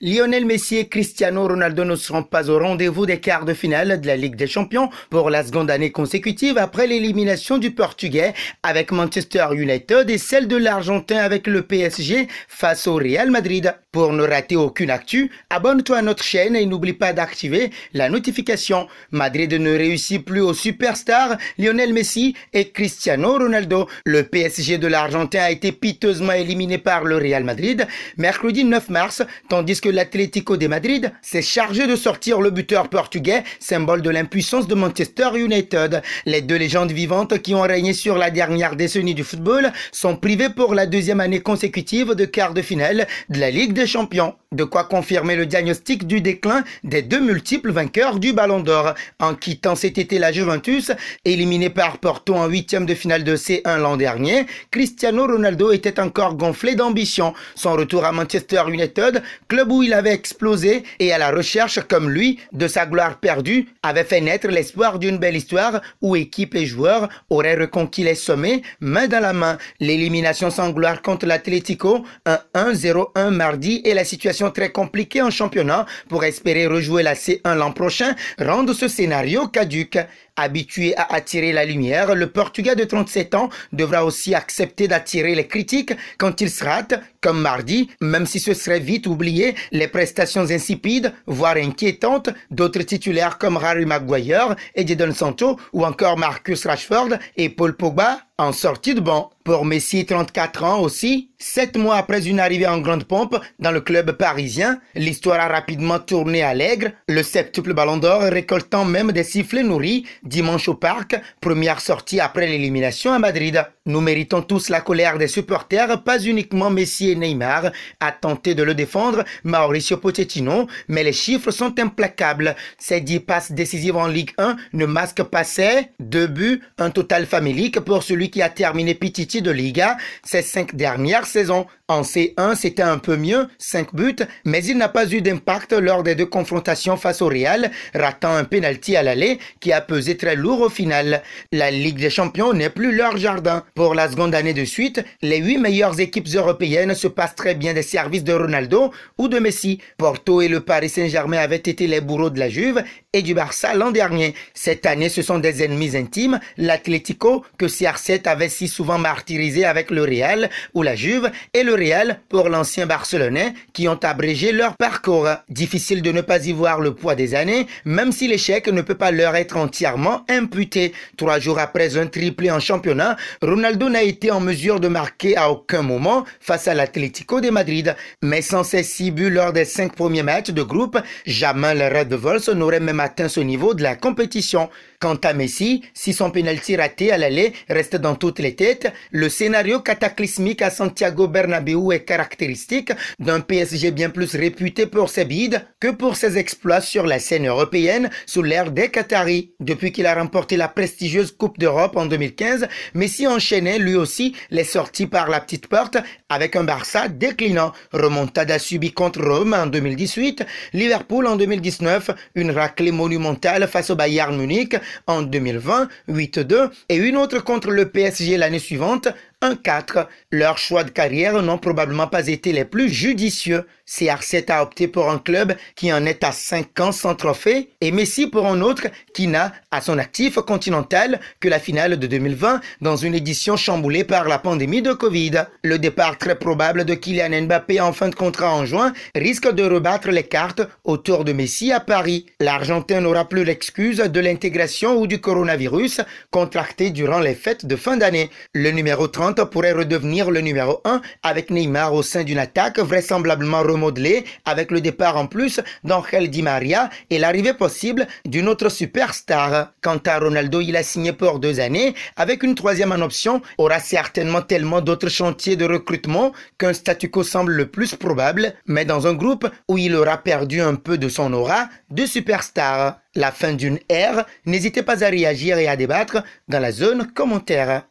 Lionel Messi et Cristiano Ronaldo ne seront pas au rendez-vous des quarts de finale de la Ligue des Champions pour la seconde année consécutive après l'élimination du Portugais avec Manchester United et celle de l'Argentin avec le PSG face au Real Madrid. Pour ne rater aucune actu, abonne-toi à notre chaîne et n'oublie pas d'activer la notification. Madrid ne réussit plus aux superstars Lionel Messi et Cristiano Ronaldo. Le PSG de l'Argentin a été piteusement éliminé par le Real Madrid mercredi 9 mars, tandis que l'Atlético de Madrid s'est chargé de sortir le buteur portugais, symbole de l'impuissance de Manchester United. Les deux légendes vivantes qui ont régné sur la dernière décennie du football sont privées pour la deuxième année consécutive de quart de finale de la Ligue des Champions. De quoi confirmer le diagnostic du déclin des deux multiples vainqueurs du Ballon d'Or. En quittant cet été la Juventus, éliminé par Porto en huitième de finale de C1 l'an dernier, Cristiano Ronaldo était encore gonflé d'ambition. Son retour à Manchester United, club où il avait explosé et à la recherche, comme lui, de sa gloire perdue, avait fait naître l'espoir d'une belle histoire où équipe et joueurs auraient reconquis les sommets, main dans la main. L'élimination sans gloire contre l'Atlético, un 1-0-1 mardi et la situation très compliquée en championnat pour espérer rejouer la C1 l'an prochain rendent ce scénario caduque. Habitué à attirer la lumière, le Portugais de 37 ans devra aussi accepter d'attirer les critiques quand il se rate, comme mardi, même si ce serait vite oublié les prestations insipides, voire inquiétantes, d'autres titulaires comme Harry Maguire, Jadon Sancho ou encore Marcus Rashford et Paul Pogba en sortie de banc. Pour Messi, 34 ans aussi, 7 mois après une arrivée en grande pompe dans le club parisien, l'histoire a rapidement tourné à l'aigre, le septuple Ballon d'Or récoltant même des sifflets nourris dimanche au Parc, première sortie après l'élimination à Madrid. Nous méritons tous la colère des supporters, pas uniquement Messi et Neymar, a tenté de le défendre Mauricio Pochettino, mais les chiffres sont implacables. Ces 10 passes décisives en Ligue 1 ne masquent pas ces 2 buts, un total famélique pour celui qui a terminé Pichichi de Liga ces 5 dernières saisons. En C1, c'était un peu mieux, 5 buts, mais il n'a pas eu d'impact lors des 2 confrontations face au Real, ratant un penalty à l'aller qui a pesé très lourd au final. La Ligue des Champions n'est plus leur jardin. Pour la seconde année de suite, les 8 meilleures équipes européennes se passent très bien des services de Ronaldo ou de Messi. Porto et le Paris Saint-Germain avaient été les bourreaux de la Juve et du Barça l'an dernier. Cette année, ce sont des ennemis intimes, l'Atlético que CR7 avait si souvent martyrisé avec le Real ou la Juve et le Real pour l'ancien Barcelonais qui ont abrégé leur parcours. Difficile de ne pas y voir le poids des années, même si l'échec ne peut pas leur être entièrement imputé. 3 jours après un triplé en championnat, Ronaldo n'a été en mesure de marquer à aucun moment face à l'Atlético de Madrid. Mais sans ses 6 buts lors des 5 premiers matchs de groupe, jamais le Red Devils n'aurait même atteint ce niveau de la compétition. Quant à Messi, si son penalty raté à l'aller reste dans toutes les têtes, le scénario cataclysmique à Santiago Bernabéu est caractéristique d'un PSG bien plus réputé pour ses bides que pour ses exploits sur la scène européenne sous l'ère des Qataris. Depuis qu'il a remporté la prestigieuse Coupe d'Europe en 2015, Messi enchaînait lui aussi les sorties par la petite porte avec un Barça déclinant. Remontada subie contre Rome en 2018, Liverpool en 2019, une raclée monumentale face au Bayern Munich en 2020, 8-2, et une autre contre le PSG l'année suivante, 1-4. Leurs choix de carrière n'ont probablement pas été les plus judicieux. CR7 a opté pour un club qui en est à 5 ans sans trophée et Messi pour un autre qui n'a à son actif continental que la finale de 2020 dans une édition chamboulée par la pandémie de Covid. Le départ très probable de Kylian Mbappé en fin de contrat en juin risque de rebattre les cartes autour de Messi à Paris. L'Argentin n'aura plus l'excuse de l'intégration ou du coronavirus contracté durant les fêtes de fin d'année. Le numéro 30 pourrait redevenir le numéro 1 avec Neymar au sein d'une attaque vraisemblablement remodelée avec le départ en plus d'Angel Di Maria et l'arrivée possible d'une autre superstar. Quant à Ronaldo, il a signé pour 2 années avec une 3e en option, aura certainement tellement d'autres chantiers de recrutement qu'un statu quo semble le plus probable, mais dans un groupe où il aura perdu un peu de son aura de superstar. La fin d'une ère, n'hésitez pas à réagir et à débattre dans la zone commentaire.